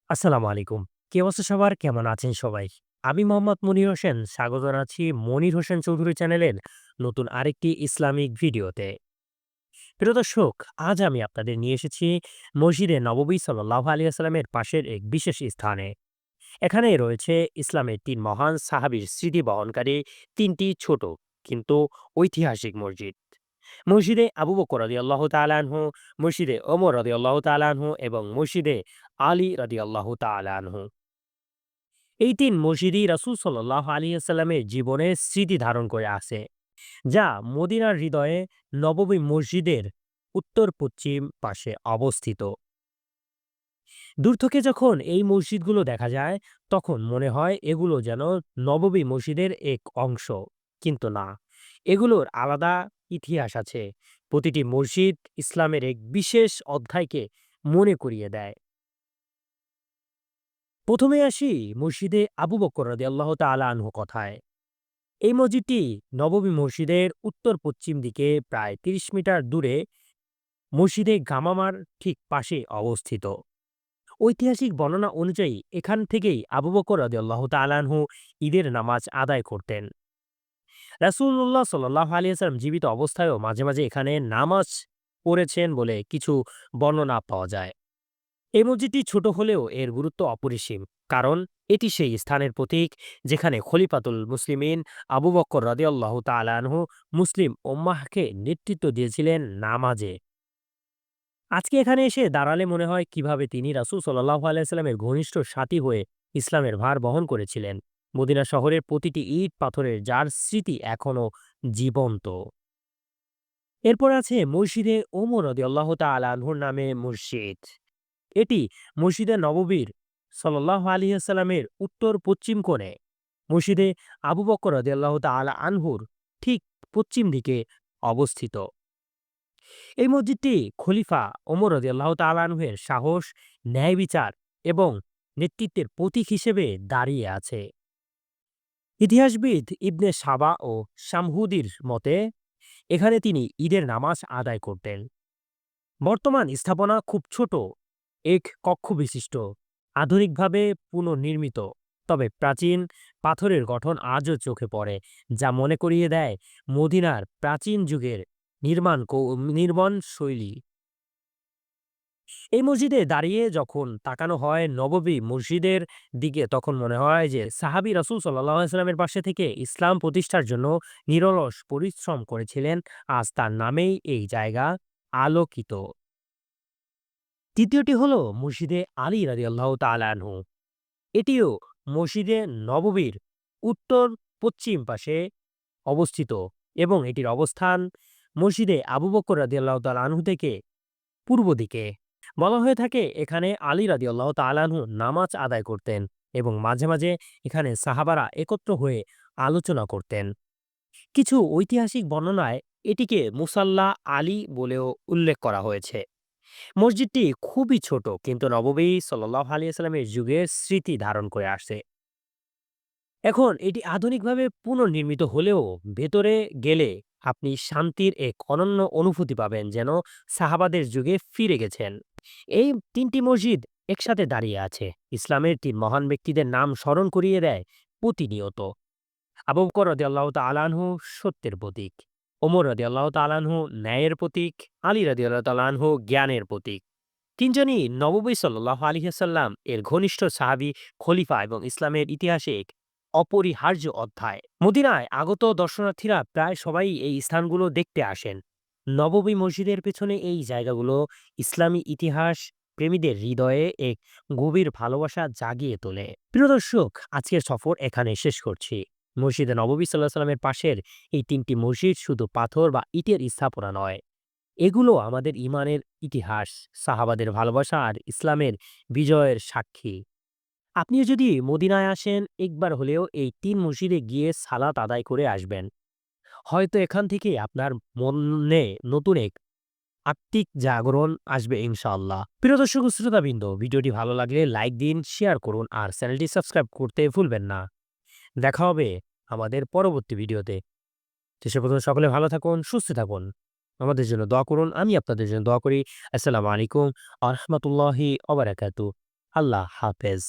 আসসালামু আলাইকুম। কি অবস্থা সবার? কেমন আছেন সবাই? আমি মোহাম্মদ মনির হোসেন স্বাগত জানাচ্ছি মনির হোসেন চৌধুরী চ্যানেলের নতুন আরেকটি ইসলামিক ভিডিওতে। প্রিয় দর্শক, আজ আমি আপনাদের নিয়ে এসেছি মসজিদে নববী সাল্লাল্লাহু আলাইহি ওয়াসাল্লামের পাশের এক বিশেষ স্থানে। এখানে রয়েছে ইসলামের ৩ মহান সাহাবীর স্মৃতি বহনকারী ৩টি ছোট কিন্তু ঐতিহাসিক মসজিদ। মসজিদে আবু বকর রাদিয়াল্লাহু তাআলা আনহু, মসজিদে ওমর রাদিয়াল্লাহু তাআলা আনহু এবং মসজিদে আলী রাদিয়াল্লাহু তাআলা আনহু। এই ৩ মসজিদই রাসূল সাল্লাল্লাহু আলাইহি ওয়াসাল্লামের জীবনের স্মৃতি ধারণ করে আছে, যা মদিনার হৃদয়ে নববী মসজিদের উত্তর-পশ্চিম পাশে অবস্থিত। দূর থেকে যখন এই মসজিদগুলো দেখা যায়, তখন মনে হয় এগুলো যেন নববী মসজিদের এক অংশ। কিন্তু না, এগুলোর আলাদা ইতিহাস আছে। প্রতিটি মসজিদ ইসলামের এক বিশেষ অধ্যায়কে মনে করিয়ে দেয়। প্রথমে আসি মসজিদে আবু বকর রাদিয়াল্লাহু তাআলা আনহু কথায়। এই মসজিদটি নববী মসজিদের উত্তর-পশ্চিম দিকে প্রায় ৩০ মিটার দূরে মসজিদে গামামার ঠিক পাশে অবস্থিত। ঐতিহাসিক বর্ণনা অনুযায়ী এখান থেকেই আবু বকর রাদিয়াল্লাহু তাআলা আনহু ঈদের নামাজ আদায় করতেন। রাসূলুল্লাহ সাল্লাল্লাহু আলাইহি ওয়াসাল্লাম জীবিত অবস্থায়ও মাঝে মাঝে এখানে নামাজ পড়েছেন বলে কিছু বর্ণনা পাওয়া যায়। এই মসজিদটি ছোট হলেও এর গুরুত্ব অপরিসীম, কারণ এটি সেই স্থানের প্রতীক যেখানে খলিফাতুল মুসলিমিন আবু বকর রাদিয়াল্লাহু তাআলা আনহু মুসলিম উম্মাহকে নেতৃত্ব দিয়েছিলেন নামাজে। আজকে এখানে এসে দাঁড়ালে মনে হয় কিভাবে তিনি রাসূল সাল্লাল্লাহু আলাইহি ওয়াসাল্লামের ঘনিষ্ঠ সাথী হয়ে ইসলামের ভার বহন করেছিলেন। মদিনা শহরের প্রতিটি ইট পাথরের যার স্মৃতি এখনো জীবন্ত। এরপর আছে মসজিদে ওমর রাদিয়াল্লাহু তাআলা আনহুর নামে মসজিদ। এটি মসজিদে নববীর সাল্লাল্লাহু আলাইহি ওয়াসাল্লামের উত্তর পশ্চিম কোণে মসজিদে আবু বকর রাদিয়াল্লাহু তাআলা আনহুর ঠিক পশ্চিম দিকে অবস্থিত। এই মসজিদটি খলিফা ওমর রাদিয়াল্লাহু তাআলা আনহু-এর সাহস, ন্যায় বিচার এবং নেতৃত্বের প্রতীক হিসেবে দাঁড়িয়ে আছে। ইতিহাসবিদ ইবনে সাবা ও শামহুদির মতে এখানে তিনি ঈদের নামাজ আদায় করতেন। বর্তমান স্থাপনা খুব ছোট, এক কক্ষ বিশিষ্ট, আধুনিকভাবে পুনর্নির্মিত। তবে প্রাচীন পাথরের গঠন আজও চোখে পড়ে, যা মনে করিয়ে দেয় মদিনার প্রাচীন যুগের নির্মাণ শৈলী। এই মসজিদে দাঁড়িয়ে যখন তাকানো হয় নববী মসজিদের দিকে, তখন মনে হয় যে সাহাবী রাসূল সাল্লাল্লাহু আলাইহি ওয়াসাল্লামের পাশে থেকে ইসলাম প্রতিষ্ঠার জন্য নিরলস পরিশ্রম করেছিলেন। আজ তার নামেই এই জায়গা আলোকিত। তৃতীয়টি হলো মসজিদে আলী রাদিয়াল্লাহু তাআলা আনহু। এটিও মসজিদে নববীর উত্তর পশ্চিম পাশে অবস্থিত এবং এটির অবস্থান মসজিদে আবু বকর রাদিয়াল্লাহু তাআলা আনহু থেকে পূর্ব দিকে। বলা হয়ে থাকে এখানে আলী রাদিয়াল্লাহু তাআলা আনহু নামাজ আদায় করতেন এবং মাঝে মাঝে এখানে সাহাবারা একত্র হয়ে আলোচনা করতেন। কিছু ঐতিহাসিক বর্ণনায় এটিকে মুসাল্লা আলী বলেও উল্লেখ করা হয়েছে। মসজিদটি খুবই ছোট, কিন্তু নববী সাল্লাল্লাহু আলাইহি ওয়াসাল্লামের যুগের স্মৃতি ধারণ করে আসছে। এখন এটি আধুনিকভাবে পুনর্নির্মিত হলেও ভেতরে গেলে আপনি শান্তির এক অনন্য অনুভূতি পাবেন, যেন সাহাবাদের যুগে ফিরে গেছেন। এই ৩টি মসজিদ একসাথে দাঁড়িয়ে আছে, ইসলামের ৩ মহান ব্যক্তিদের নাম স্মরণ করিয়ে দেয় প্রতিনিয়ত। আবু বকর রাদিয়াল্লাহু তাআলা আনহু সত্যের প্রতীক, ওমর রাদিয়াল্লাহু তাআলা আনহু ন্যায়ের প্রতীক, আলী রাদিয়াল্লাহু তাআলা আনহু জ্ঞানের প্রতীক। তিনজনই নববী সাল্লাল্লাহু আলাইহি ওয়াসাল্লাম এর ঘনিষ্ঠ সাহাবী, খলিফা এবং ইসলামের ইতিহাসে এক অপরিহার্য অধ্যায়। মদিনায় আগত দর্শনার্থীরা প্রায় সবাই এই স্থানগুলো দেখতে আসেন। নববী মসজিদের পেছনে এই জায়গাগুলো ইসলামী ইতিহাস প্রেমীদের হৃদয়ে এক গভীর ভালোবাসা জাগিয়ে তোলে। প্রিয় দর্শক, আজকের সফর এখানে শেষ করছি। মসজিদে নববী সাল্লাল্লাহু আলাইহি ওয়াসাল্লামের পাশের এই ৩টি মসজিদ শুধু পাথর বা ইটের স্থাপনা নয়, এগুলো আমাদের ইমানের ইতিহাস, সাহাবাদের ভালোবাসা আর ইসলামের বিজয়ের সাক্ষী। আপনিও যদি মদিনায় আসেন, একবার হলেও এই ৩ মসজিদে গিয়ে সালাত আদায় করে আসবেন। হয়তো এখান থেকে আপনার মনে নতুন এক আত্মিক জাগরণ আসবে ইনশাআল্লাহ। প্রিয় দর্শক ও শ্রোতাবৃন্দ, ভিডিওটি ভালো লাগলে লাইক দিন, শেয়ার করুন আর চ্যানেলটি সাবস্ক্রাইব করতে ভুলবেন না। দেখা হবে আমাদের পরবর্তী ভিডিওতে। সে পর্যন্ত সকলে ভালো থাকুন, সুস্থ থাকুন। আমাদের জন্য দোয়া করুন। আমি আপনাদের জন্য দোয়া করি। আসসালামু আলাইকুম ওয়া রাহমাতুল্লাহি ওয়া বারাকাতুহু। আল্লাহ হাফেজ।